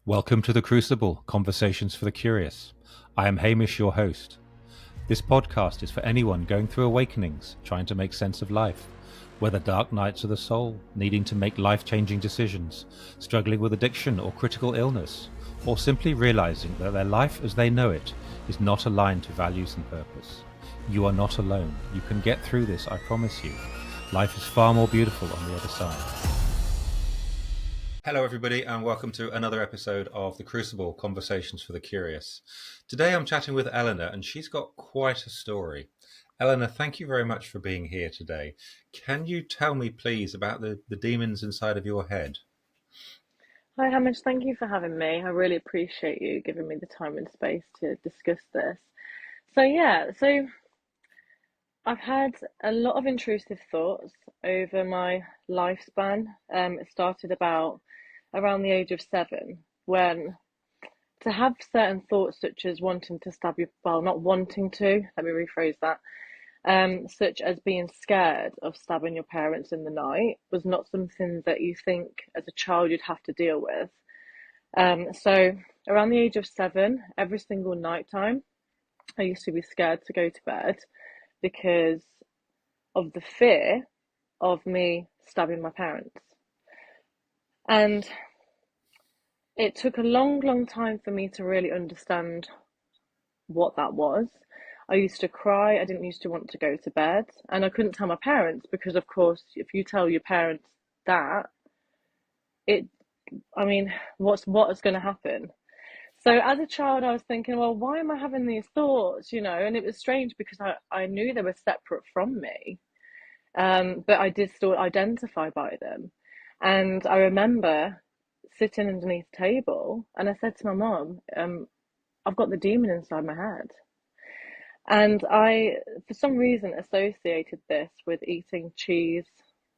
Welcome to The Crucible, Conversations for the Curious. I am Hamish, your host. This podcast is for anyone going through awakenings, trying to make sense of life, whether dark nights of the soul, needing to make life-changing decisions, struggling with addiction or critical illness, or simply realizing that their life as they know it is not aligned to values and purpose. You are not alone. You can get through this, I promise you. Life is far more beautiful on the other side. Hello everybody and welcome to another episode of The Crucible, Conversations for the Curious. Today I'm chatting with Eleanor and she's got quite a story. Eleanor, thank you very much for being here today. Can you tell me please about the demons inside of your head? Hi Hamish, thank you for having me. I really appreciate you giving me the time and space to discuss this. So I've had a lot of intrusive thoughts over my lifespan. It started about around the age of 7, when to have certain thoughts such as wanting to stab you, well, not wanting to, let me rephrase that, such as being scared of stabbing your parents in the night was not something that you think as a child you'd have to deal with. So around the age of 7, every single night time, I used to be scared to go to bed because of the fear of me stabbing my parents. And it took a long time for me to really understand what that was. I used to cry, I didn't used to want to go to bed, and I couldn't tell my parents because, of course, if you tell your parents that, what's going to happen? So as a child, I was thinking, well, why am I having these thoughts, And it was strange because I knew they were separate from me, but I did still identify by them. And I remember sitting underneath the table and I said to my mom, I've got the demon inside my head. And I, for some reason, associated this with eating cheese,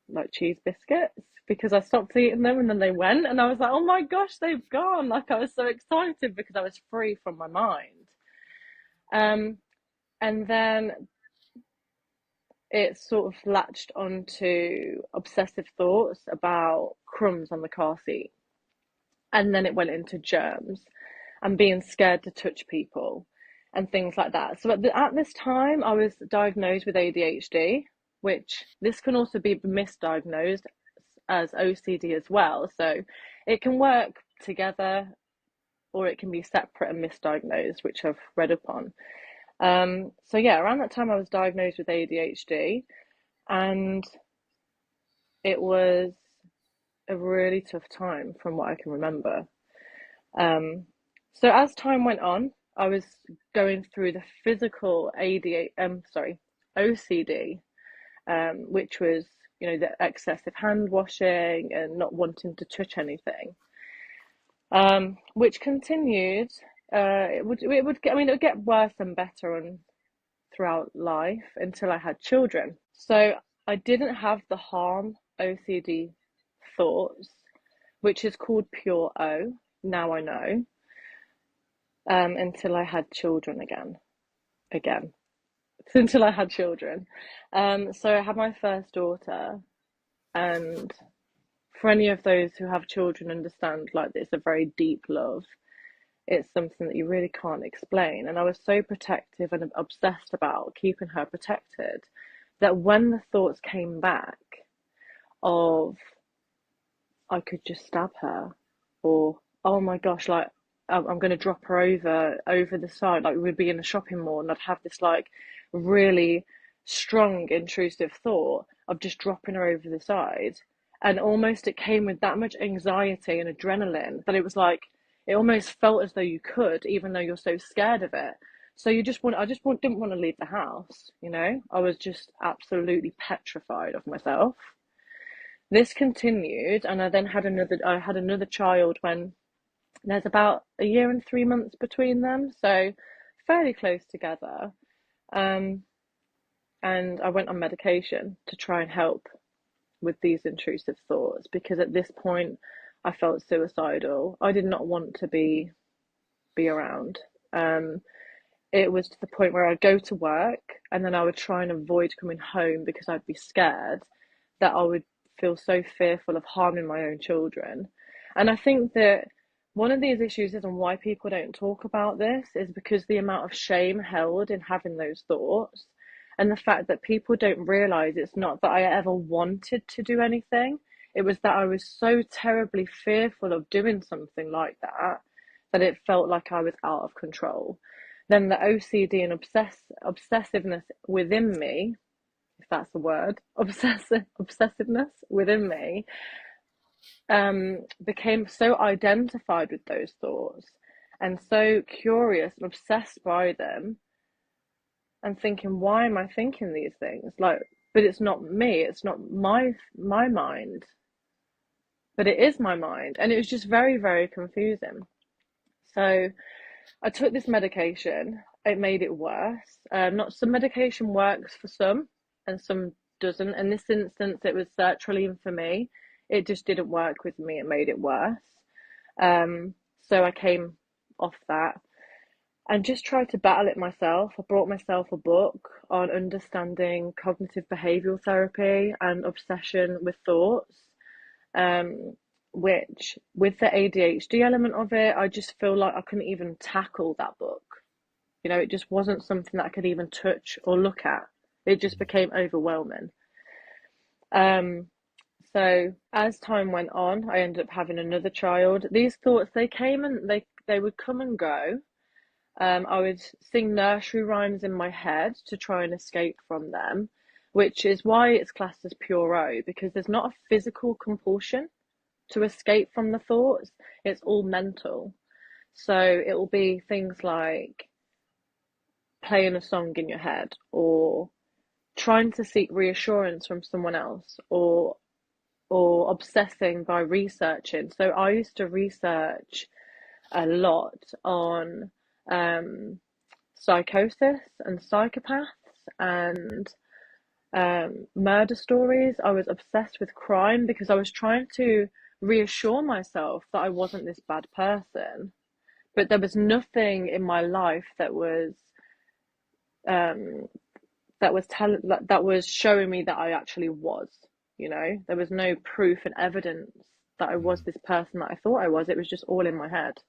like cheese biscuits, because I stopped eating them and then they went, and I was like, oh my gosh, they've gone. Like, I was so excited because I was free from my mind. And then it sort of latched onto obsessive thoughts about crumbs on the car seat. And then it went into germs and being scared to touch people and things like that. So at this time, I was diagnosed with ADHD, which this can also be misdiagnosed as OCD as well. So it can work together or it can be separate and misdiagnosed, which I've read upon. Around that time I was diagnosed with ADHD, and it was a really tough time from what I can remember. So as time went on, I was going through the physical OCD, which was, the excessive hand washing and not wanting to touch anything, which continued. It would get worse and better throughout life until I had children. So I didn't have the harm OCD thoughts, which is called pure O. Now I know. Until I had children again, until I had children. So I had my first daughter, and for any of those who have children understand, like, it's a very deep love. It's something that you really can't explain. And I was so protective and obsessed about keeping her protected that when the thoughts came back of I could just stab her, or oh my gosh, like I'm going to drop her over the side, like we'd be in a shopping mall and I'd have this like really strong intrusive thought of just dropping her over the side, and almost it came with that much anxiety and adrenaline that it was like it almost felt as though you could, even though you're so scared of it. So didn't want to leave the house. I was just absolutely petrified of myself. This continued, and I had another child when there's about a year and 3 months between them, so fairly close together. And I went on medication to try and help with these intrusive thoughts because at this point I felt suicidal. I did not want to be around. It was to the point where I'd go to work and then I would try and avoid coming home because I'd be scared that I would feel so fearful of harming my own children. And I think that one of these issues is, and why people don't talk about this, is because the amount of shame held in having those thoughts, and the fact that people don't realize it's not that I ever wanted to do anything. It was that I was so terribly fearful of doing something like that that it felt like I was out of control. Then the OCD and obsessiveness within me, if that's the word, obsessiveness within me, became so identified with those thoughts and so curious and obsessed by them, and thinking, why am I thinking these things? Like, but it's not me, it's not my mind, but it is my mind. And it was just very, very confusing. So I took this medication. It made it worse. Not some medication works for some, and some doesn't. In this instance, it was sertraline for me. It just didn't work with me. It made it worse. So I came off that and just tried to battle it myself. I brought myself a book on understanding cognitive behavioural therapy and obsession with thoughts, which, with the ADHD element of it, I just feel like I couldn't even tackle that book. You know, it just wasn't something that I could even touch or look at. It just became overwhelming. So as time went on, I ended up having another child. These thoughts, they came and they would come and go. I would sing nursery rhymes in my head to try and escape from them, which is why it's classed as pure O, because there's not a physical compulsion to escape from the thoughts. It's all mental. So it will be things like playing a song in your head, or trying to seek reassurance from someone else, or obsessing by researching. So I used to research a lot on psychosis and psychopaths and murder stories. I was obsessed with crime because I was trying to reassure myself that I wasn't this bad person, but there was nothing in my life that was that was showing me that I actually was. You know, there was no proof and evidence that I was this person that I thought I was. It was just all in my head.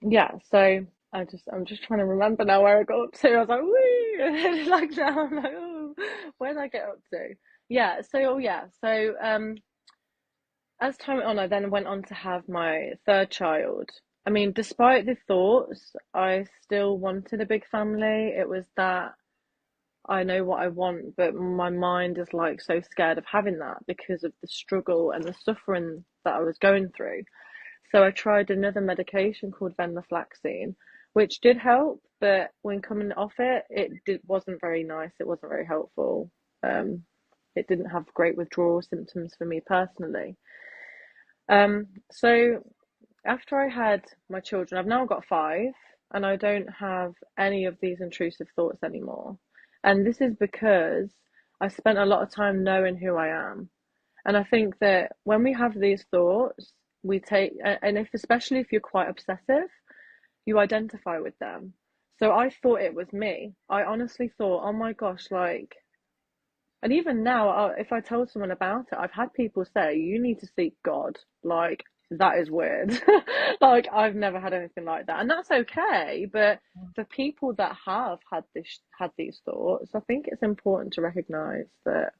Yeah, so I'm just trying to remember now where I got up to. I was like, woo, and then like now I'm like, oh, where did I get up to? Yeah, so as time went on, I then went on to have my third child. I mean, despite the thoughts, I still wanted a big family. It was that I know what I want, but my mind is like so scared of having that because of the struggle and the suffering that I was going through. So I tried another medication called venlafaxine, which did help, but when coming off it, wasn't very nice. It wasn't very helpful. It didn't have great withdrawal symptoms for me personally. So after I had my children, I've now got 5, and I don't have any of these intrusive thoughts anymore. And this is because I spent a lot of time knowing who I am. And I think that when we have these thoughts, we take, and especially if you're quite obsessive, you identify with them. So I thought it was me. I honestly thought, oh my gosh, like, and even now, if I tell someone about it, I've had people say, you need to seek God. Like, that is weird. Like, I've never had anything like that. And that's okay. But for people that have had these thoughts, I think it's important to recognize that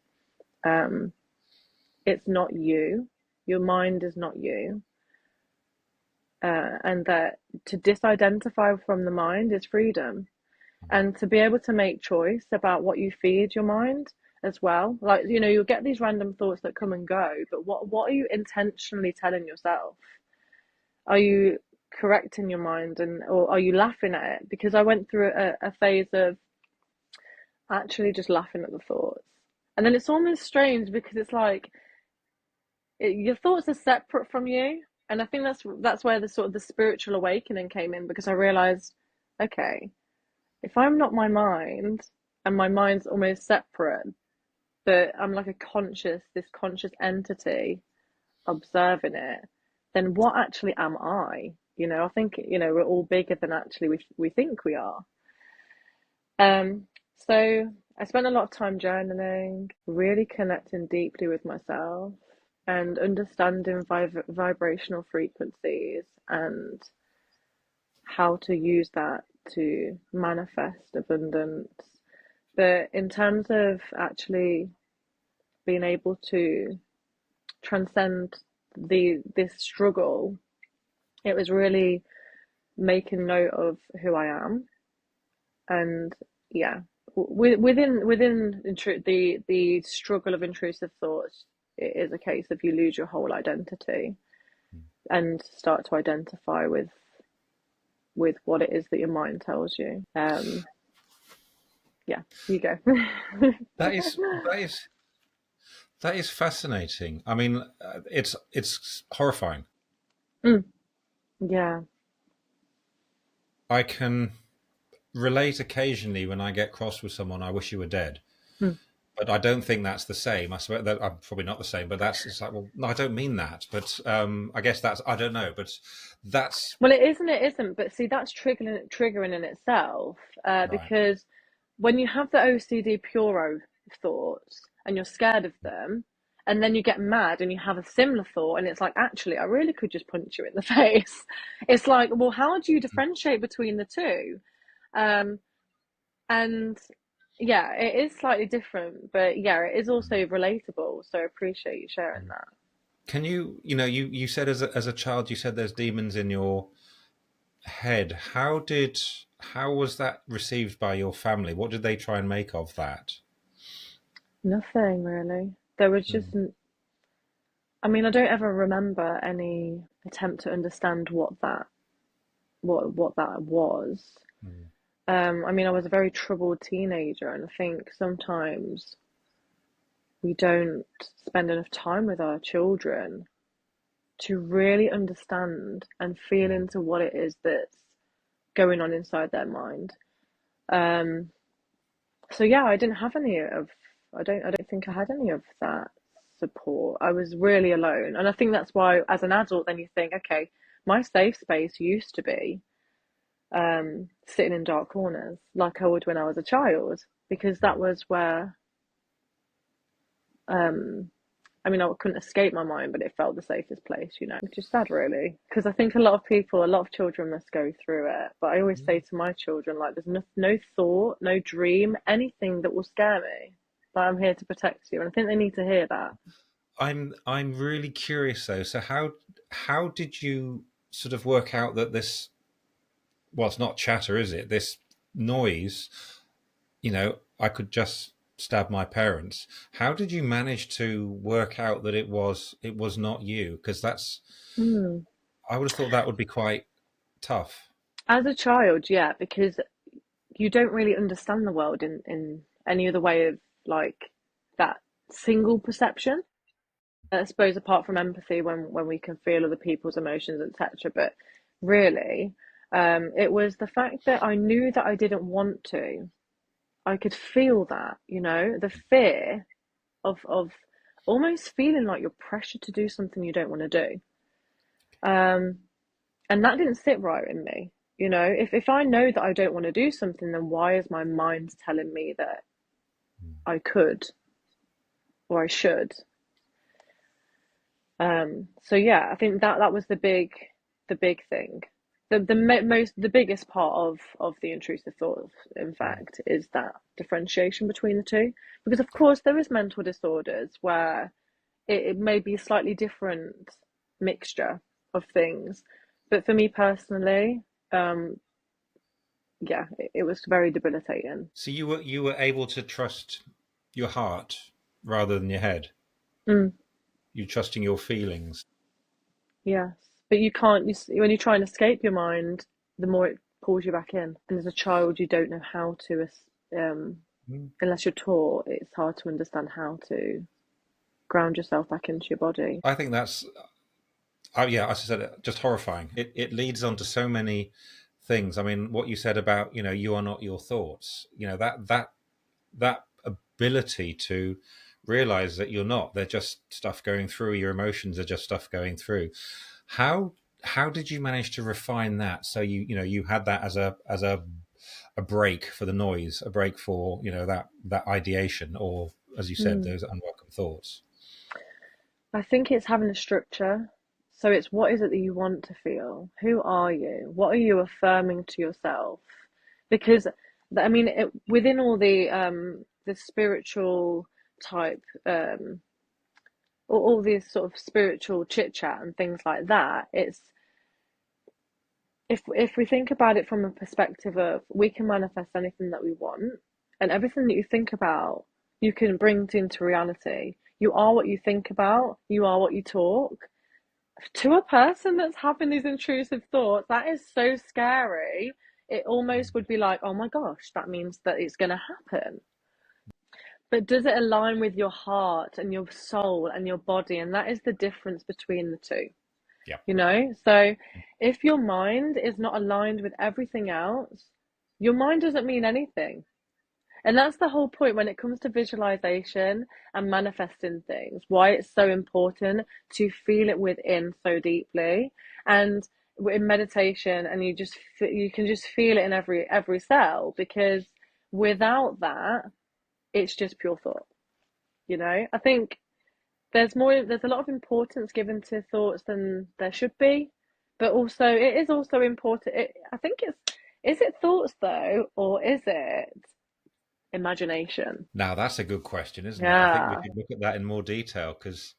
it's not you. Your mind is not you. And that to disidentify from the mind is freedom. And to be able to make choice about what you feed your mind as well. Like, you know, you'll get these random thoughts that come and go, but what are you intentionally telling yourself? Are you correcting your mind, or are you laughing at it? Because I went through a phase of actually just laughing at the thoughts. And then it's almost strange because it's like your thoughts are separate from you. And I think that's where the sort of the spiritual awakening came in, because I realized, okay, if I'm not my mind and my mind's almost separate, but I'm like this conscious entity observing it, then what actually am I? You know, I think, you know, we're all bigger than actually we think we are. So I spent a lot of time journaling, really connecting deeply with myself. and understanding vibrational frequencies and how to use that to manifest abundance. But in terms of actually being able to transcend this struggle, it was really making note of who I am, and yeah, within the struggle of intrusive thoughts, it is a case of you lose your whole identity and start to identify with what it is that your mind tells you. Yeah, you go. That is that is fascinating. I mean, it's horrifying. Mm, yeah. I can relate occasionally when I get cross with someone. I wish you were dead, Mm. but I don't think that's the same. I suppose that I'm probably not the same, but that's it's like, well, no, I don't mean that. But I guess that's I don't know, but that's Well, it isn't. It isn't. But see, that's triggering in itself, right. because when you have the OCD puro thoughts and you're scared of them, and then you get mad and you have a similar thought, and it's like, actually, I really could just punch you in the face. It's like, well, how do you differentiate between the two? Um, and yeah, it is slightly different, but yeah, it is also relatable. So I appreciate you sharing that. Can you said as a child you said there's demons in your head. How was that received by your family? What did they try and make of that? Nothing really. There was just, Mm, I mean, I don't ever remember any attempt to understand what that was. mm, I mean, I was a very troubled teenager, and I think sometimes we don't spend enough time with our children to really understand and feel mm. into what it is that's going on inside their mind. Um, so yeah, I didn't have any of, I don't think I had any of that support. I was really alone. And I think that's why as an adult then you think, okay, my safe space used to be sitting in dark corners like I would when I was a child, because that was where um I mean, I couldn't escape my mind, but it felt the safest place, which is sad, really. Because I think a lot of people, a lot of children must go through it. But I always say to my children, like, there's no thought, no dream, anything that will scare me. But I'm here to protect you. And I think they need to hear that. I'm really curious though. So how did you sort of work out that this well it's not chatter, is it? This noise, I could just stab my parents. How did you manage to work out that it was not you? Because that's Mm. I would have thought that would be quite tough. As a child, yeah, because you don't really understand the world in any other way of like that single perception. I suppose apart from empathy, when we can feel other people's emotions, etc. But really, it was the fact that I knew that I didn't want to. I could feel that, the fear of almost feeling like you're pressured to do something you don't want to do. Um, and that didn't sit right in me. If I know that I don't want to do something, then why is my mind telling me that I could or I should? So yeah, I think that was the big thing. The biggest part of the intrusive thoughts, in fact, is that differentiation between the two. Because of course there is mental disorders where it may be a slightly different mixture of things. But for me personally, yeah, it was very debilitating. So you were able to trust your heart rather than your head. Mm, You trusting your feelings. yes, but you can't. When you try and escape your mind, the more it pulls you back in. And as a child, you don't know how to, Mm. unless you're taught. It's hard to understand how to ground yourself back into your body. I think that's yeah, as I said, just horrifying. It leads on to so many things. I mean, what you said about you are not your thoughts. That ability to realize that you're not. They're just stuff going through. Your emotions are just stuff going through. How did you manage to refine that? So you had that as a break for the noise, a break for that ideation, or as you said, Mm. those unwelcome thoughts. I think it's having a structure. So it's what is it that you want to feel? Who are you? What are you affirming to yourself? Because I mean, within all the spiritual type all these sort of spiritual chit chat and things like that, it's if we think about it from a perspective of we can manifest anything that we want, and everything that you think about, you can bring into reality. You are what you think about, you are what you talk. To a person that's having these intrusive thoughts, that is so scary. It almost would be like, oh my gosh, that means that it's going to happen. But does it align with your heart and your soul and your body? And that is the difference between the two. Yeah. You know, so if your mind is not aligned with everything else, your mind doesn't mean anything. And that's the whole point when it comes to visualization and manifesting things, why it's so important to feel it within so deeply. And in meditation, and you can just feel it in every cell, because without that, it's just pure thought. You know, I think there's a lot of importance given to thoughts than there should be, but also it is also important. I think is it thoughts though, or is it imagination? Now that's a good question, isn't it? I think we Yeah. could look at that in more detail because,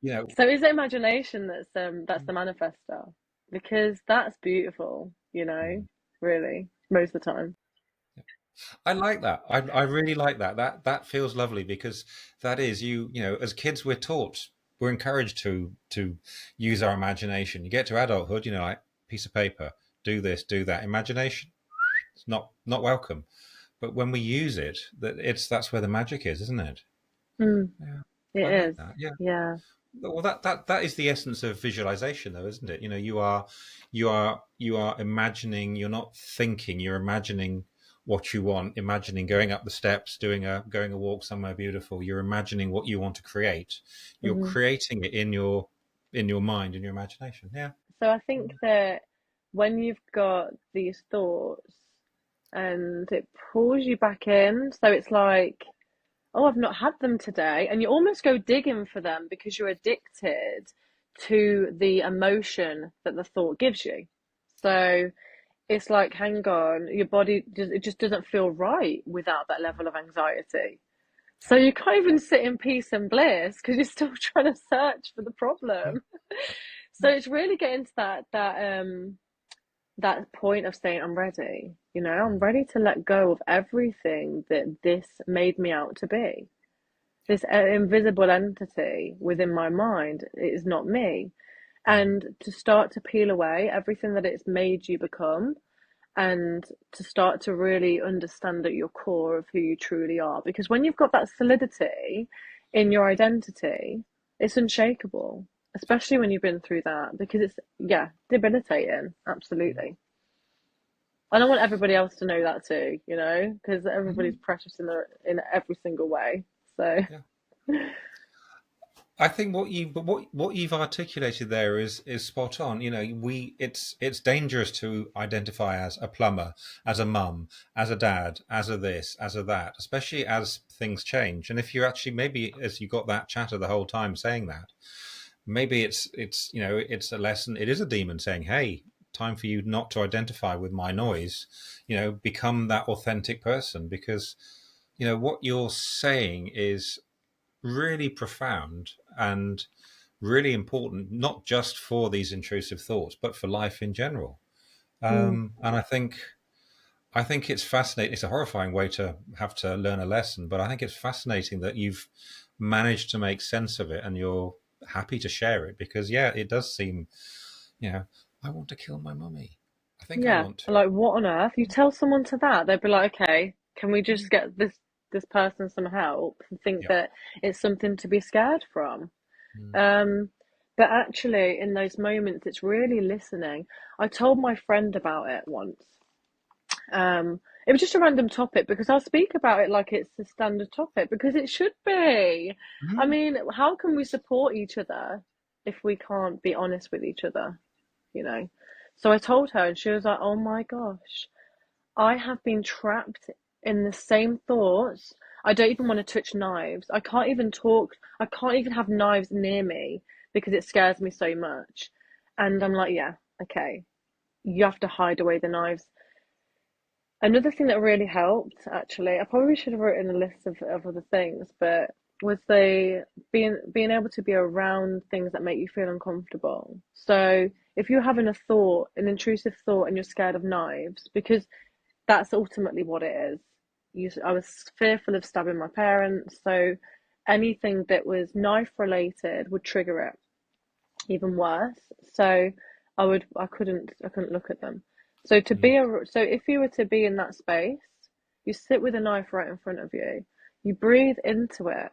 you know, So is it imagination that's the manifester? Because that's beautiful, you know, really, most of the time. I like that. I really like that. That feels lovely because that is you know, as kids we're encouraged to use our imagination. You get to adulthood, you know, like piece of paper, do this, do that. Imagination, it's not welcome. But when we use it, that's where the magic is, isn't it? Mm, Yeah. it I like is. that. Yeah. Yeah. Well, that is the essence of visualization, though, isn't it? You know, you are imagining. You're not thinking. You're imagining what you want. Imagining going up the steps, going a walk somewhere beautiful. You're imagining what you want to create. You're Hmm. creating it in your mind, in your imagination. Yeah. So I think that when you've got these thoughts and it pulls you back in, so it's like, oh, I've not had them today. And you almost go digging for them because you're addicted to the emotion that the thought gives you. So it's like, hang on, your body it just doesn't feel right without that level of anxiety. So you can't even sit in peace and bliss because you're still trying to search for the Yeah. problem. So it's really getting to that point of saying, I'm ready. You know, I'm ready to let go of everything that this made me out to be. This invisible entity within my mind is not me. And to start to peel away everything that it's made you become, and to start to really understand at your core of who you truly are. Because when you've got that solidity in your identity, it's unshakable, especially when you've been through that, because it's, yeah, debilitating. Absolutely. And I want everybody else to know that too, you know, because everybody's Mhm. precious in every single way. So, Yeah. I think what you've articulated there is spot on. You know, it's dangerous to identify as a plumber, as a mum, as a dad, as a this, as a that, especially as things change. And if you actually maybe as you got that chatter the whole time saying that, maybe it's you know it's a lesson. It is a demon saying, "Hey, time for you not to identify with my noise. You know, become that authentic person because." You know what you're saying is really profound and really important, not just for these intrusive thoughts, but for life in general. mm, And I think it's fascinating. It's a horrifying way to have to learn a lesson, but I think it's fascinating that you've managed to make sense of it and you're happy to share it because, yeah, it does seem, you know, I want to kill my mummy. I think I yeah, want to. like what on earth? You tell someone to that, they'd be like, okay, can we just get this person some help and think Yeah. that it's something to be scared from? Mm. Um, but actually, in those moments, it's really listening. I told my friend about it once. It was just a random topic because I'll speak about it like it's a standard topic because it should be. I Mm. mean, how can we support each other if we can't be honest with each other, you know? So I told her, and she was like, oh my gosh, I have been trapped in the same thoughts. I don't even want to touch knives. I can't even talk. I can't even have knives near me because it scares me so much. And I'm like, yeah, okay, you have to hide away the knives. Another thing that really helped, actually, I probably should have written a list of other things, but was the being able to be around things that make you feel uncomfortable. So if you're having a thought, an intrusive thought, and you're scared of knives, because that's ultimately what it is. I was fearful of stabbing my parents, so anything that was knife related would trigger it even worse. So I couldn't look at them. So so if you were to be in that space, you sit with a knife right in front of you, you breathe into it,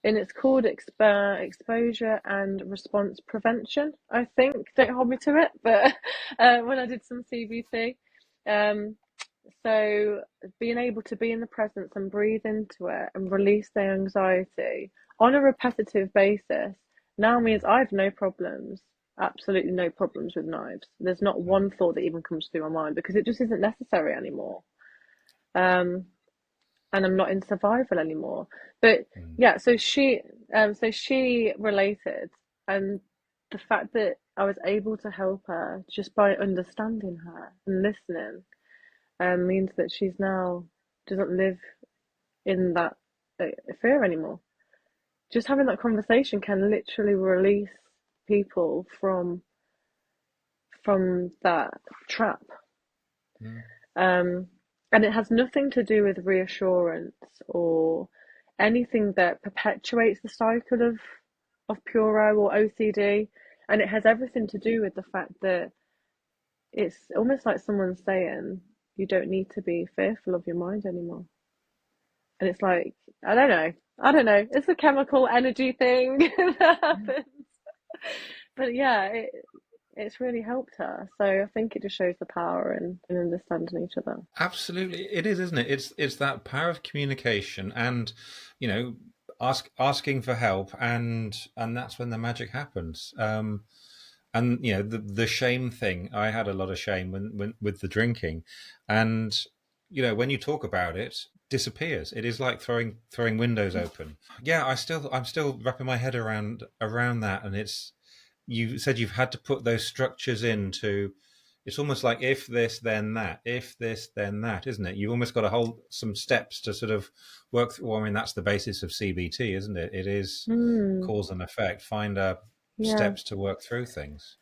and it's called exposure and response prevention, I think. Don't hold me to it, but when I did some CBT, um, so being able to be in the presence and breathe into it and release the anxiety on a repetitive basis now means I have no problems, absolutely no problems with knives. There's not one thought that even comes through my mind because it just isn't necessary anymore. And I'm not in survival anymore. But yeah, so she related, and the fact that I was able to help her just by understanding her and listening means that she's now doesn't live in that fear anymore. Just having that conversation can literally release people from that trap. And it has nothing to do with reassurance or anything that perpetuates the cycle of Puro or OCD. And it has everything to do with the fact that it's almost like someone's saying, you don't need to be fearful of your mind anymore. And it's like, I don't know. It's a chemical energy thing that happens. But yeah, it's really helped her. So I think it just shows the power in understanding each other. Absolutely, it is, isn't it? It's that power of communication, and asking for help, and that's when the magic happens. And the shame thing. I had a lot of shame when with the drinking, and when you talk about it, disappears. It is like throwing windows open. Yeah, I'm still wrapping my head around that, and you said you've had to put those structures into. It's almost like if this then that, if this then that, isn't it? You've almost got to hold some steps to sort of work through. Well, I mean, that's the basis of CBT, isn't it? It is cause and effect. Find Yeah. steps to work through things.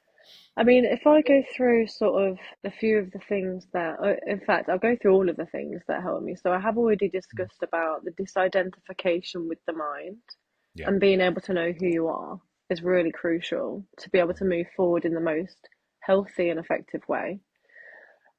I mean, if I go through sort of a few of the things that, in fact, I'll go through all of the things that help me. So I have already discussed about the disidentification with the mind, Yeah. and being able to know who you are is really crucial to be able to move forward in the most healthy and effective way.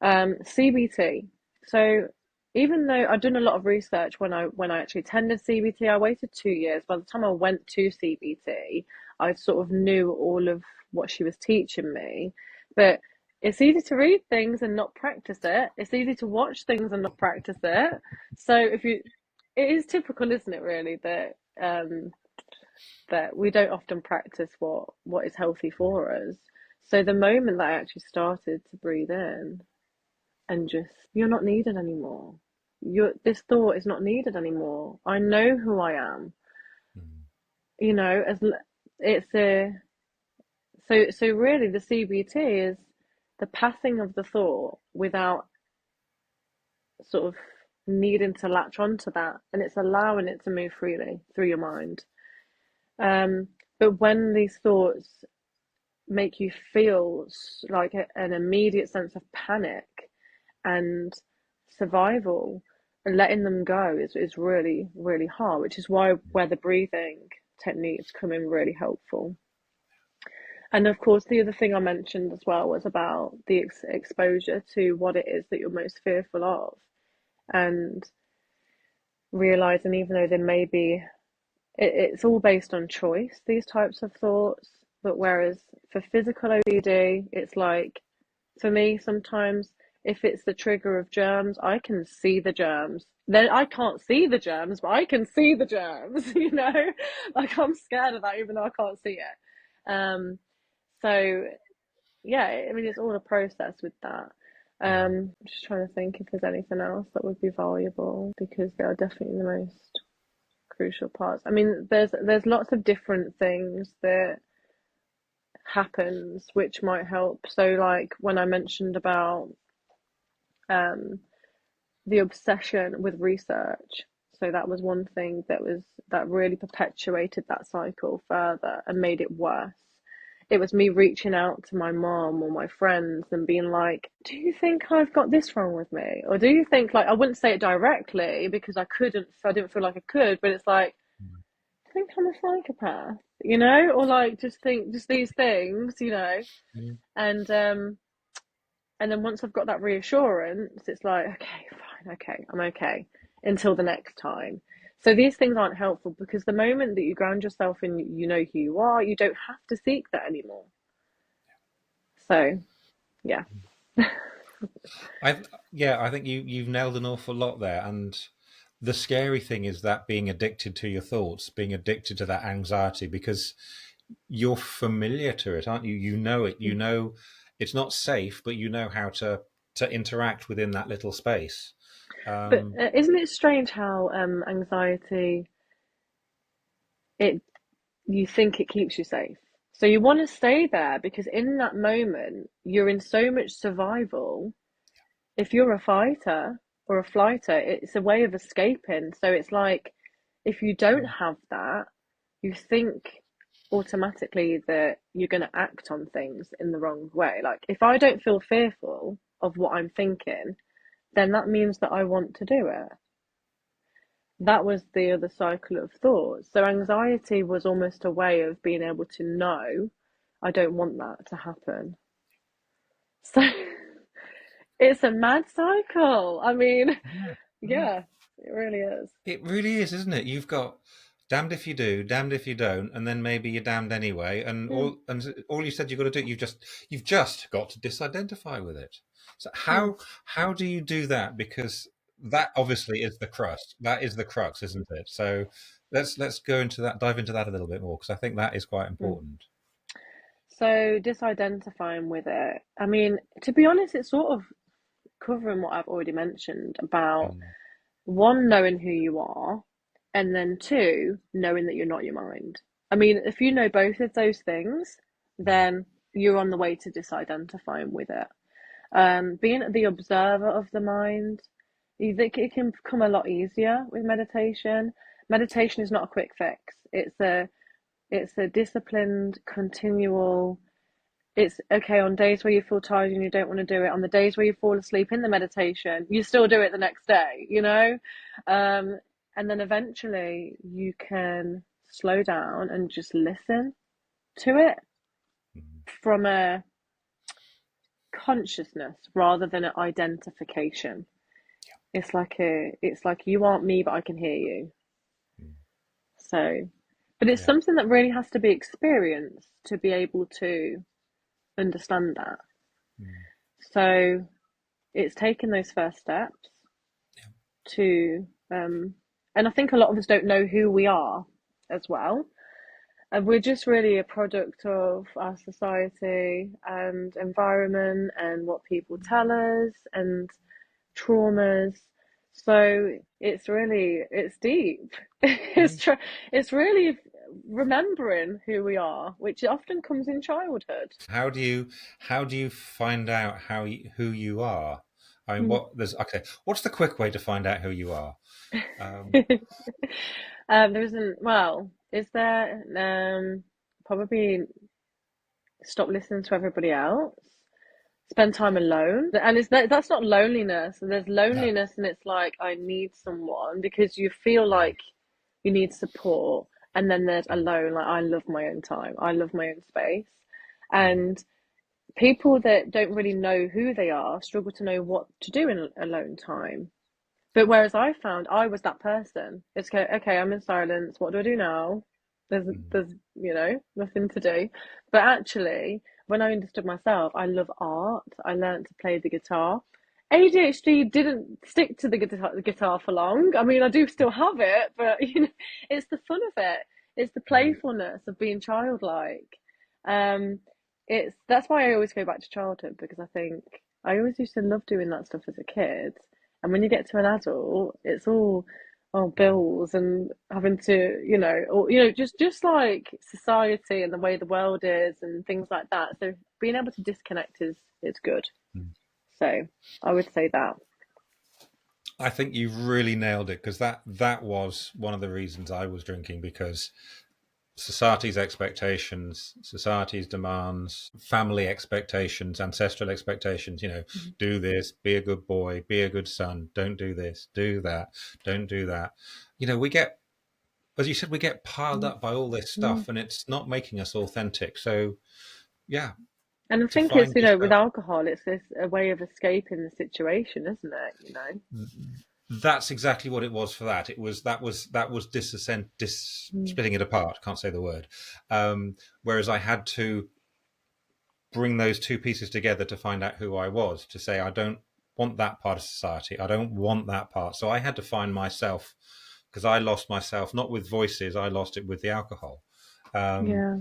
CBT. So even though I'd done a lot of research when I actually attended CBT, I waited 2 years. By the time I went to CBT, I sort of knew all of what she was teaching me. But it's easy to read things and not practice it. It's easy to watch things and not practice it. So it is typical, isn't it, really, that we don't often practice what is healthy for us. So the moment that I actually started to breathe in and just, you're not needed anymore. This thought is not needed anymore. I know who I am. You know, as it's a so really the CBT is the passing of the thought without sort of needing to latch onto that, and it's allowing it to move freely through your mind. But when these thoughts make you feel like an immediate sense of panic and survival, and letting them go is really, really hard, which is where the breathing techniques come in really helpful. And of course, the other thing I mentioned as well was about the exposure to what it is that you're most fearful of, and realizing even though there may be, it's all based on choice, these types of thoughts. But whereas for physical OCD, it's like, for me, sometimes if it's the trigger of germs, I can see the germs. Then I can't see the germs, but I can see the germs, Like I'm scared of that even though I can't see it. So yeah, I mean, it's all a process with that. I'm just trying to think if there's anything else that would be valuable, because they are definitely the most crucial parts. I mean, there's lots of different things that happens which might help. So like when I mentioned about um the obsession with research, so that was one thing that really perpetuated that cycle further and made it worse. It was me reaching out to my mom or my friends and being like, do you think I've got this wrong with me? Or do you think, like, I wouldn't say it directly because I didn't feel like I could, but it's like, I think I'm a psychopath, or like just these things, Mm. and and then once I've got that reassurance, it's like, okay, fine, okay, I'm okay until the next time. So these things aren't helpful because the moment that you ground yourself in, you know who you are, you don't have to seek that anymore. So, yeah. I yeah, I think you've nailed an awful lot there. And the scary thing is that being addicted to your thoughts, being addicted to that anxiety, because you're familiar to it, aren't you? You know it. You know it's not safe, but you know how to interact within that little space. But Um, isn't it strange how anxiety, it you think it keeps you safe? So you want to stay there because in that moment you're in so much survival. If you're a fighter or a flighter, it's a way of escaping. So it's like if you don't have that, you think automatically that you're going to act on things in the wrong way. Like if I don't feel fearful of what I'm thinking, then that means that I want to do it. That was the other cycle of thought. So anxiety was almost a way of being able to know I don't want that to happen. So it's a mad cycle. I mean, yeah. yeah, it really is. It really is, isn't it? You've got damned if you do, damned if you don't, and then maybe you're damned anyway. And Mm, all you said you've got to do, you've just got to disidentify with it. So mm. how do you do that? Because that obviously is the crux. That is the crux, isn't it? So let's go into that, dive into that a little bit more, because I think that is quite Mm. important. So disidentifying with it. I mean, to be honest, it's sort of covering what I've already mentioned about Mm, one, knowing who you are, and then two, knowing that you're not your mind. I mean, if you know both of those things, mm, then you're on the way to disidentifying with it. Being the observer of the mind, you think it can become a lot easier with meditation. Meditation is not a quick fix. It's a disciplined, continual. It's okay on days where you feel tired and you don't want to do it. On the days where you fall asleep in the meditation, you still do it the next day. Um, and then eventually you can slow down and just listen to it mm. from a consciousness rather than an identification. It's like you aren't me, but I can hear you. Mm. So, but it's Yeah. something that really has to be experienced to be able to understand that. Mm. So it's taking those first steps Yeah. to, and I think a lot of us don't know who we are as well. And we're just really a product of our society and environment and what people tell us and traumas. So it's deep. Mm. It's really remembering who we are, which often comes in childhood. How do you find out who you are? I mean, Hmm. what's the quick way to find out who you are? Um, There isn't, well, is there? Probably stop listening to everybody else, spend time alone. And that's not loneliness. There's no. loneliness, and it's like, I need someone because you feel Mm, like you need support. And then there's alone, like, I love my own time, I love my own space. mm, And people that don't really know who they are struggle to know what to do in alone time. But whereas I found I was that person. It's okay, okay, I'm in silence. What do I do now? mm, There's nothing to do. But actually, when I understood myself, I love art. I learned to play the guitar. ADHD didn't stick to the guitar for long. I mean, I do still have it, but it's the fun of it. It's the mm, playfulness of being childlike. Um, it's that's why I always go back to childhood because I think I always used to love doing that stuff as a kid. And when you get to an adult, it's all bills and having to, or just like society and the way the world is and things like that. So being able to disconnect is good. Mm. So I would say that. I think you really nailed it, because that was one of the reasons I was drinking, because society's expectations, society's demands, family expectations, ancestral expectations, Mhm. do this, be a good boy, be a good son, don't do this, do that, don't do that. We get, as you said, we get piled Mm. up by all this Mm. stuff, and it's not making us authentic. So, yeah, And I to think it's, find with yourself. alcohol, it's this a way of escaping the situation, isn't it? That's exactly what it was for that. That was Mm. splitting it apart. Can't say the word. Whereas I had to bring those two pieces together to find out who I was. To say I don't want that part of society. I don't want that part. So I had to find myself, because I lost myself not with voices. I lost it with the alcohol. Um, Yeah,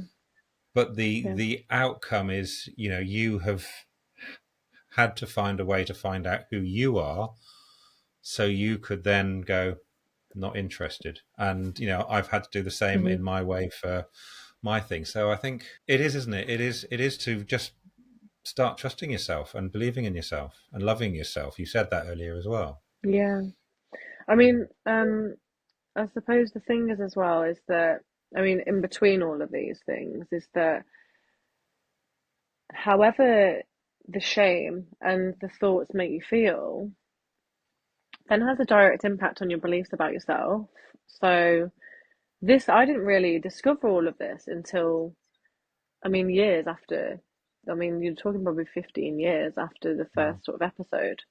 but the yeah, the outcome is, you have had to find a way to find out who you are, so you could then go, not interested. And I've had to do the same hmm in my way for my thing. So I think it is, isn't it? It is to just start trusting yourself and believing in yourself and loving yourself. You said that earlier as well. yeah. I mean, I suppose the thing is as well is that, I mean, in between all of these things is that however the shame and the thoughts make you feel, then has a direct impact on your beliefs about yourself. So I didn't really discover all of this until, I mean, years after. I mean, you're talking probably 15 years after the Mm. first sort of episode.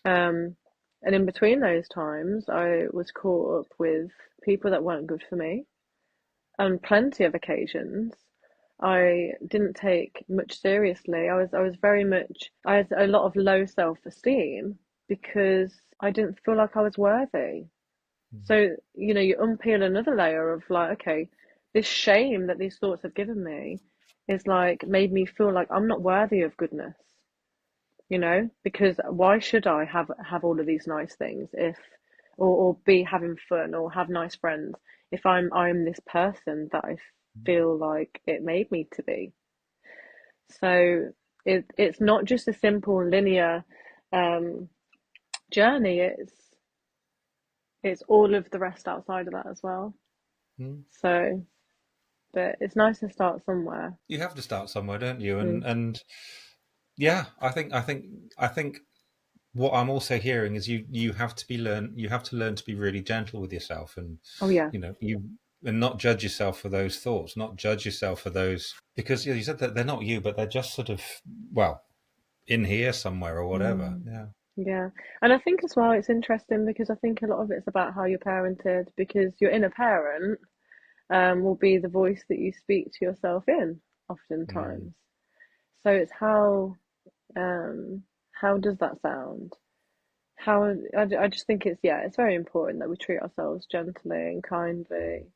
Um, and in between those times, I was caught up with people that weren't good for me. On plenty of occasions, I didn't take much seriously. I was very much, I had a lot of low self-esteem because I didn't feel like I was worthy. So, you unpeel another layer of like, okay, this shame that these thoughts have given me is like made me feel like I'm not worthy of goodness, because why should I have all of these nice things if or be having fun or have nice friends if I'm this person that I feel like it made me to be. So it's not just a simple linear um, journey. It's all of the rest outside of that as well. Mm. So, but it's nice to start somewhere. You have to start somewhere, don't you? and Mm. and yeah, I think what I'm also hearing is you have to learn to be really gentle with yourself, and Oh yeah. you and not judge yourself for those thoughts, not judge yourself for those, because you said that they're not you, but they're just sort of, well, in here somewhere or whatever. Mm. Yeah. Yeah, and I think as well it's interesting because I think a lot of it's about how you're parented because your inner parent will be the voice that you speak to yourself in Mm. oftentimes. So it's how does that sound? I just think it's very important that we treat ourselves gently and kindly.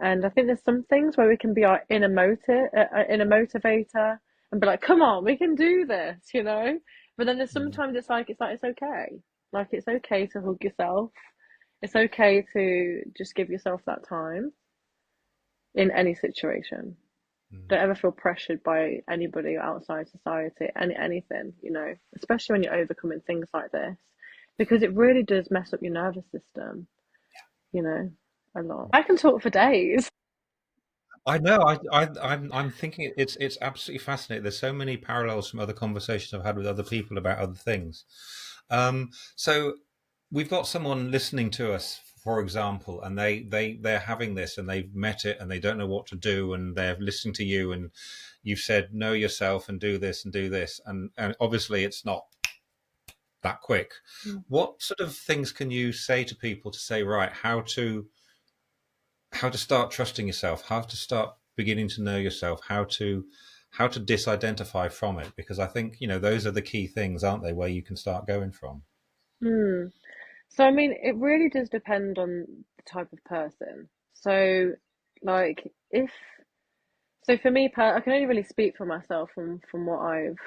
And I think there's some things where we can be our inner motivator and be like, "Come on, we can do this." But then there's Mm. sometimes it's like it's okay. Like it's okay to hug yourself. It's okay to just give yourself that time in any situation. Mm. Don't ever feel pressured by anybody outside society, especially when you're overcoming things like this, because it really does mess up your nervous system, you know, a lot. I can talk for days. I know. I'm thinking it's absolutely fascinating. There's so many parallels from other conversations I've had with other people about other things. So we've got someone listening to us, for example, and they're having this, and they've met it, and they don't know what to do, and they're listening to you, and you've said know yourself and do this and do this, and obviously it's not that quick. What sort of things can you say to people to say, right, how to start trusting yourself, how to start beginning to know yourself, how to disidentify from it? Because I think those are the key things, aren't they, where you can start going from. Hmm. So, I mean, it really does depend on the type of person. So, like, so for me, I can only really speak for myself from what I've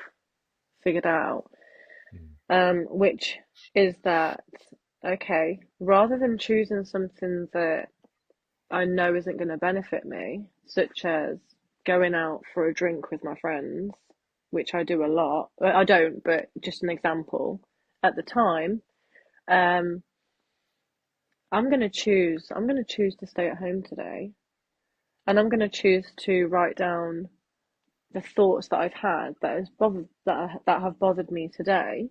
figured out, Mm. which is that. okay, rather than choosing something that I know isn't going to benefit me, such as going out for a drink with my friends, which I do a lot. I don't, but just an example. At the time, um, I'm going to choose. I'm going to choose to stay at home today, and I'm going to choose to write down the thoughts that I've had that have bothered me today,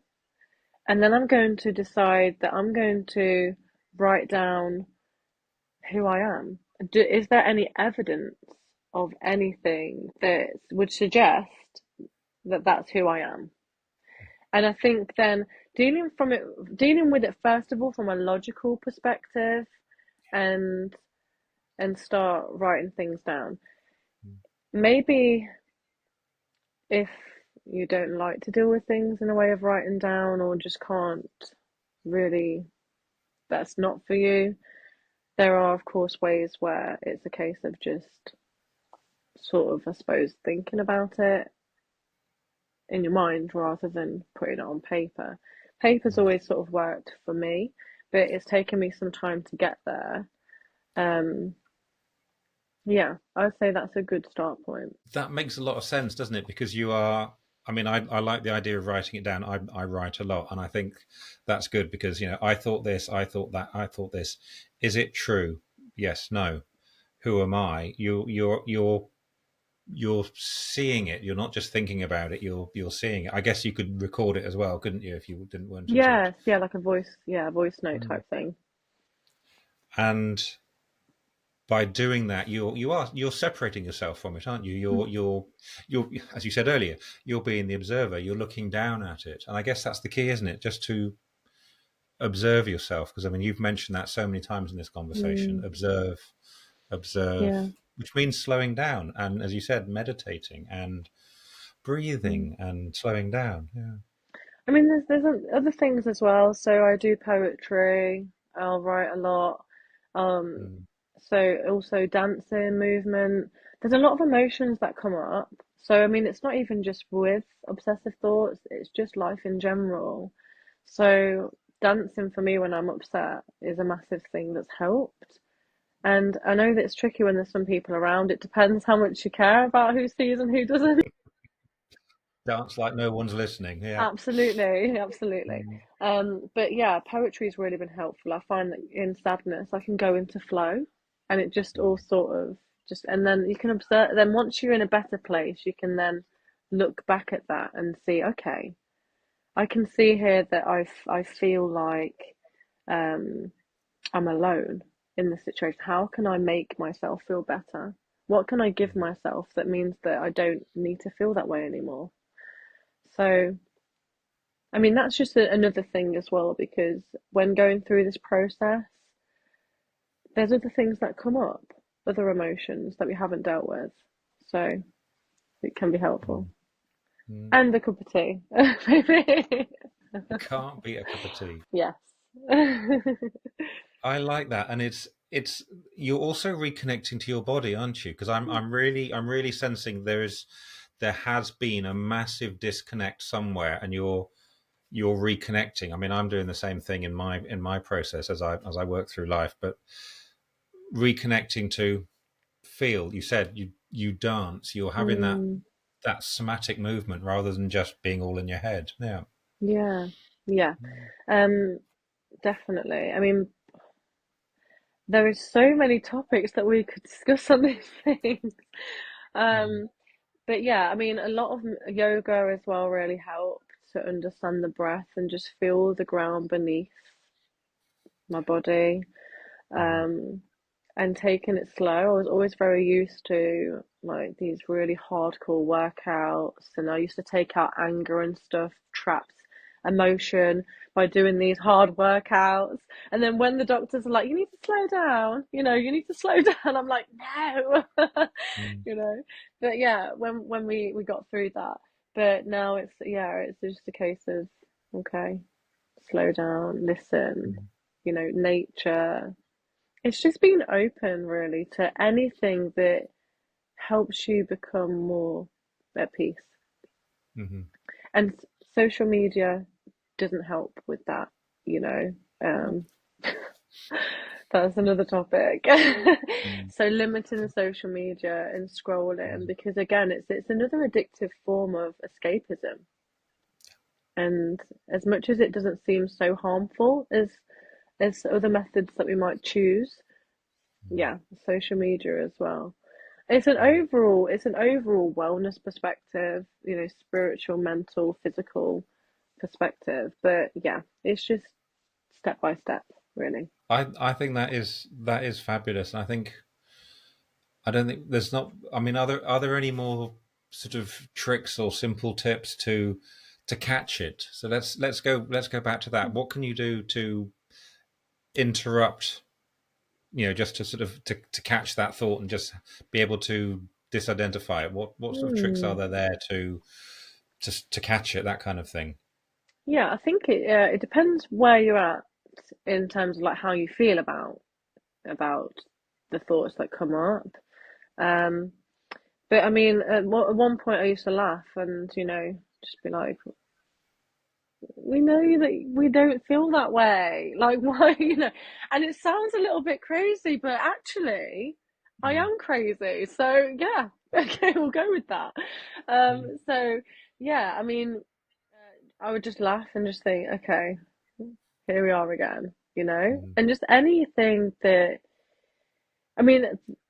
and then I'm going to decide that I'm going to write down who I am. Is there any evidence of anything that would suggest that that's who I am? And I think then dealing with it first of all from a logical perspective, and start writing things down. Maybe if you don't like to deal with things in a way of writing down, or just can't really, that's not for you. There are, of course, ways where it's a case of just sort of, I suppose, thinking about it in your mind rather than putting it on paper. Paper's always sort of worked for me, but it's taken me some time to get there. Um, yeah, I'd say that's a good start point. That makes a lot of sense, doesn't it? Because you are, I mean, I like the idea of writing it down. I write a lot, and I think that's good because, I thought this, I thought that, I thought this. Is it true? Yes, no. Who am I? You're seeing it. You're not just thinking about it. You're seeing it. I guess you could record it as well, couldn't you, if you didn't want to talk? Yes, yeah, like a voice note Mm. type thing. And by doing that, you're separating yourself from it, aren't you? You're as you said earlier, you're being the observer. You're looking down at it, and I guess that's the key, isn't it? Just to observe yourself, because I mean, you've mentioned that so many times in this conversation. Mm, Observe, yeah. which means slowing down, and as you said, meditating and Mm. breathing and slowing down. Yeah. I mean, there's other things as well. So I do poetry. I'll write a lot. Um, Mm. so also dancing, movement. There's a lot of emotions that come up. So I mean, it's not even just with obsessive thoughts. It's just life in general. So dancing for me when I'm upset is a massive thing that's helped. And I know that it's tricky when there's some people around. It depends how much you care about who sees and who doesn't. Dance like no one's listening. Yeah. Absolutely, absolutely. Mm. But yeah, poetry's really been helpful. I find that in sadness, I can go into flow, and it just all sort of just, and then you can observe. Then once you're in a better place, you can then look back at that and see, okay, I can see here that I feel like um, I'm alone in this situation. How can I make myself feel better? What can I give myself that means that I don't need to feel that way anymore? So I mean, that's just another thing as well, because when going through this process, there's other things that come up, other emotions that we haven't dealt with. So it can be helpful. Mm. And a cup of tea, maybe. You can't beat a cup of tea. Yes. I like that, and it's you're also reconnecting to your body, aren't you? Because I'm really sensing there has been a massive disconnect somewhere, and you're reconnecting. I mean, I'm doing the same thing in my process as I work through life, but reconnecting to feel. You said you dance. You're having Mm, that somatic movement rather than just being all in your head. Yeah. yeah, yeah. Um, Definitely. I mean, there is so many topics that we could discuss on these things. Mm. Um, But yeah, I mean, a lot of yoga as well really helped to understand the breath and just feel the ground beneath my body. Mm. Um, and taking it slow. I was always very used to like these really hardcore workouts, and I used to take out anger and stuff, trapped emotion by doing these hard workouts. And then when the doctors are like, "You need to slow down," you need to slow down. I'm like, "No," Mm. you know. But yeah, when we got through that, but now it's just a case of okay, slow down, listen, Mm. nature. It's just being open really to anything that helps you become more at peace. Mhm. And social media doesn't help with that, you know. Um, that's another topic. Mm. So limiting social media and scrolling, because again, it's another addictive form of escapism. And as much as it doesn't seem so harmful as other methods that we might choose, yeah, social media as well. It's an overall wellness perspective, spiritual, mental, physical perspective. But yeah, it's just step by step, really. I think that is fabulous, and I don't think there's not. I mean, are there any more sort of tricks or simple tips to catch it? So let's go back to that. What can you do to interrupt? Just to sort of to catch that thought and just be able to disidentify it. What sort of tricks are Hmm. there to catch it? That kind of thing. Yeah, I think it depends where you're at in terms of like how you feel about the thoughts that come up. Um, but I mean, at one point I used to laugh and just be like, we know that we don't feel that way. Like, why, And it sounds a little bit crazy, but actually, I Mm. am crazy. So, yeah, okay, we'll go with that. Mm. So, yeah, I mean, I would just laugh and just think, okay, here we are again, Mm. and just anything that I mean,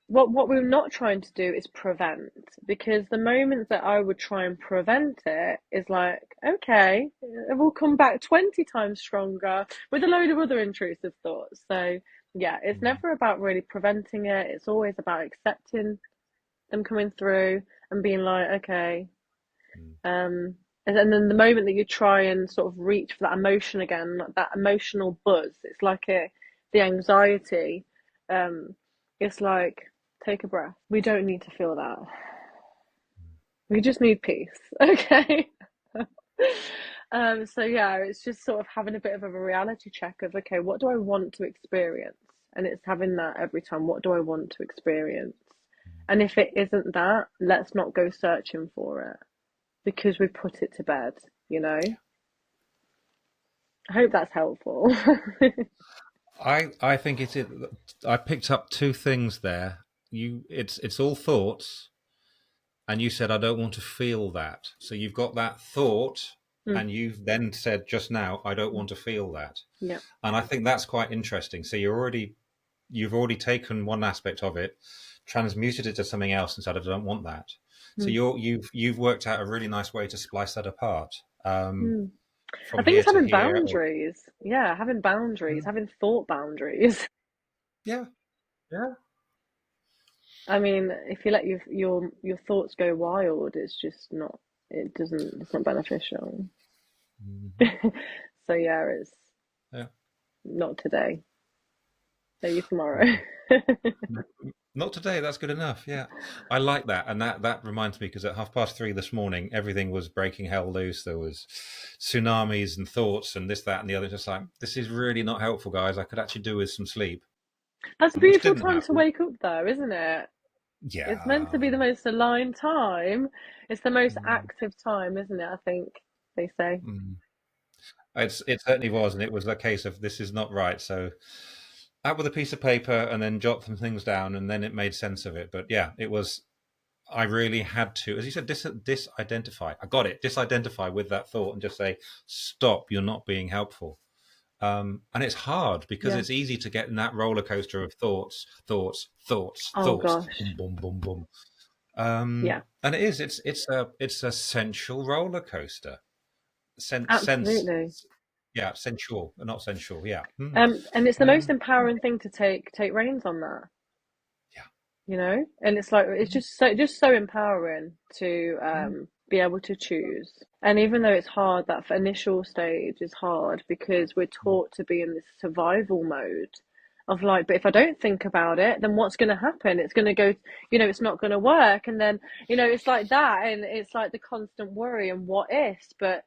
what we're not trying to do is prevent, because the moment that I would try and prevent it is like, okay, it will come back 20 times stronger with a load of other intrusive thoughts. So, yeah, it's Mm. never about really preventing it. It's always about accepting them coming through and being like, okay, Mm. um, and then the moment that you try and sort of reach for that emotion again, that emotional buzz, it's like the anxiety. Um, it's like, take a breath. We don't need to feel that. We just need peace. Okay. So yeah, it's just sort of having a bit of a reality check of, okay, what do I want to experience? And it's having that every time. What do I want to experience? And if it isn't that, let's not go searching for it because we put it to bed, you know? I hope that's helpful. I think it. I picked up two things there. It's all thoughts, and you said I don't want to feel that. So you've got that thought, Mm, and you've then said just now I don't want to feel that, yeah. and I think that's quite interesting. So you've already taken one aspect of it, transmuted it to something else, and said I don't want that. So Mm, you've worked out a really nice way to splice that apart, mm. I from think here it's to having here. Or, boundaries. Yeah, having boundaries, having thought boundaries. yeah, yeah. I mean, if you let your thoughts go wild, it's not beneficial. Mhm. So yeah, it's Yeah. not today, maybe tomorrow. Mm. Not today. That's good enough. Yeah, I like that, and that reminds me because at 3:30 this morning, everything was breaking hell loose. There was tsunamis and thoughts and this, that, and the other. Just like this is really not helpful, guys. I could actually do with some sleep, That's a which beautiful didn't time to happen. wake up though, isn't it? It's meant to be the Yeah. most aligned time. It's the most Mm, active time, isn't it? I think they say. mm. It certainly was, and it was a case of this is not right. So out with a piece of paper and then jot some things down, and then it made sense of it. But yeah, it was. I really had to, as you said, disidentify. I got it. Disidentify with that thought and just say, stop. You're not being helpful. And it's hard because Yeah. it's easy to get in that roller coaster of thoughts, thoughts, thoughts, Oh thoughts, gosh. boom, boom, boom, boom. Yeah, And it is. It's a sensual roller coaster. Sense. absolutely. Yeah, sensual, not sensual. Yeah. And it's the most Um, empowering thing to take reins on that, yeah. And it's like it's just so empowering to Mm, be able to choose. And even though it's hard, that initial stage is hard because we're mm, taught to be in this survival mode of like, but if I don't think about it, then what's going to happen? It's going to go, it's not going to work. And then, it's like that. And it's like the constant worry and what ifs. But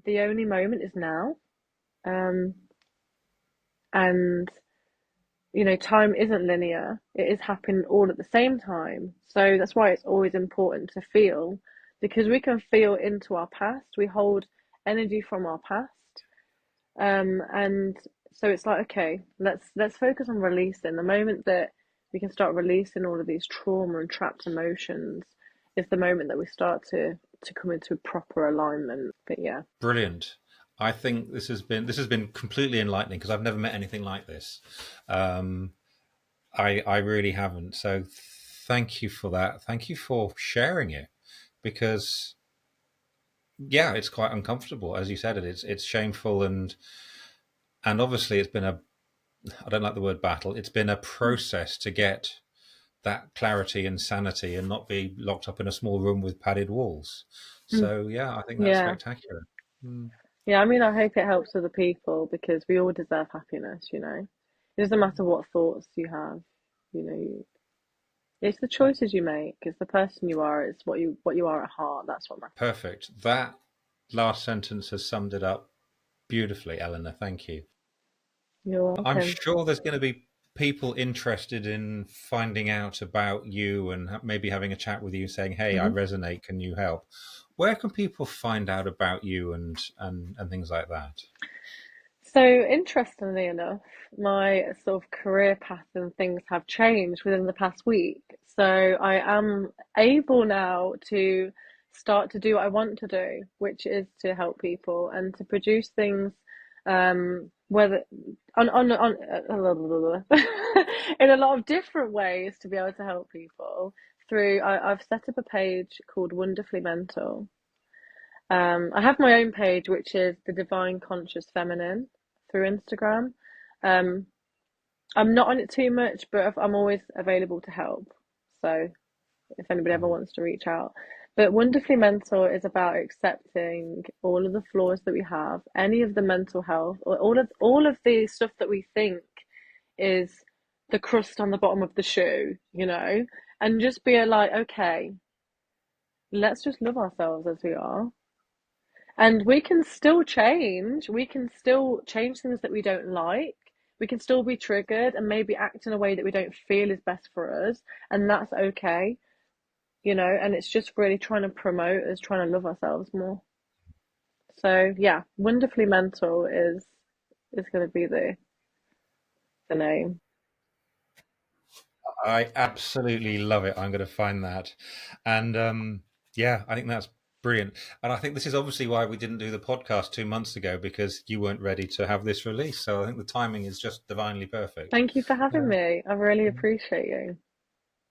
the only moment is now. Um, and time isn't linear. It is happening all at the same time. So that's why it's always important to feel, because we can feel into our past. We hold energy from our past. And So it's like, okay, let's focus on releasing. The moment that we can start releasing all of these trauma and trapped emotions is the moment that we start to come into proper alignment. But yeah. Brilliant. I think this has been completely enlightening because I've never met anything like this. I really haven't. So thank you for that. Thank you for sharing it, because yeah, it's quite uncomfortable, as you said. It's shameful, and obviously it's been I don't like the word battle. It's been a process to get that clarity and sanity and not be locked up in a small room with padded walls. So yeah, I think that's Yeah. spectacular. Mm. Yeah, I mean, I hope it helps other people because we all deserve happiness, you know. It doesn't matter what thoughts you have, you know. It's the choices you make, it's the person you are, it's what you are at heart. That's what matters. Perfect. That last sentence has summed it up beautifully, Eleanor. Thank you. You're I'm welcome. sure there's going to be people interested in finding out about you and maybe having a chat with you, saying, "Hey, I Hmm. resonate. Can you help?" Where can people find out about you and things like that? So, interestingly enough, my sort of career path and things have changed within the past week. So, I am able now to start to do what I want to do, which is to help people and to produce things, whether in a lot of different ways to be able to help people through. I've set up a page called Wonderfully Mental. I have my own page, which is the Divine Conscious Feminine through Instagram. Um, I'm not on it too much, but I'm always available to help. So if anybody ever wants to reach out. But Wonderfully Mental is about accepting all of the flaws that we have, any of the mental health, or all of the stuff that we think is the crust on the bottom of the shoe, you know, and just be like, okay, let's just love ourselves as we are. And we can still change. We can still change things that we don't like. We can still be triggered and maybe act in a way that we don't feel is best for us. And that's okay, you know, and it's just really trying to promote us, trying to love ourselves more. So yeah, Wonderfully Mental is gonna be the name. I absolutely love it. I'm going to find that. And yeah, I think that's brilliant. And I think this is obviously why we didn't do the podcast 2 months ago, because you weren't ready to have this release. So I think the timing is just divinely perfect. Thank you for having Yeah. me. I really appreciate you.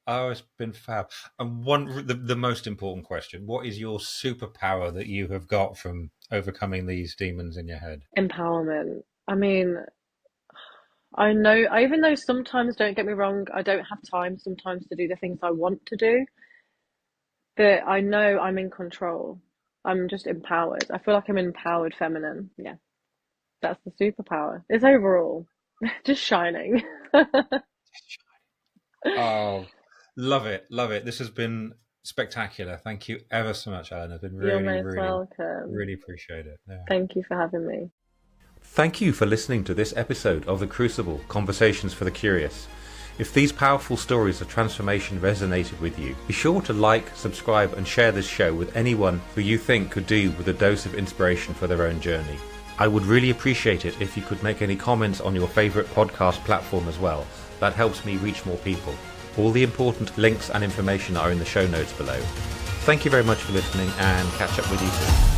Oh, it's been fab. And the most important question: what is your superpower that you have got from overcoming these demons in your head? Empowerment. I mean, I know, even though sometimes, don't get me wrong, I don't have time sometimes to do the things I want to do, but I know I'm in control. I'm just empowered. I feel like I'm empowered feminine. Yeah, that's the superpower. It's overall just shining. Oh, love it, love it. This has been spectacular. Thank you ever so much, Alan. It's been You're really, most really, welcome. really appreciate it. Yeah. Thank you for having me. Thank you for listening to this episode of The Crucible, Conversations for the Curious. If these powerful stories of transformation resonated with you, be sure to like, subscribe and share this show with anyone who you think could do with a dose of inspiration for their own journey. I would really appreciate it if you could make any comments on your favourite podcast platform as well. That helps me reach more people. All the important links and information are in the show notes below. Thank you very much for listening, and catch up with you soon.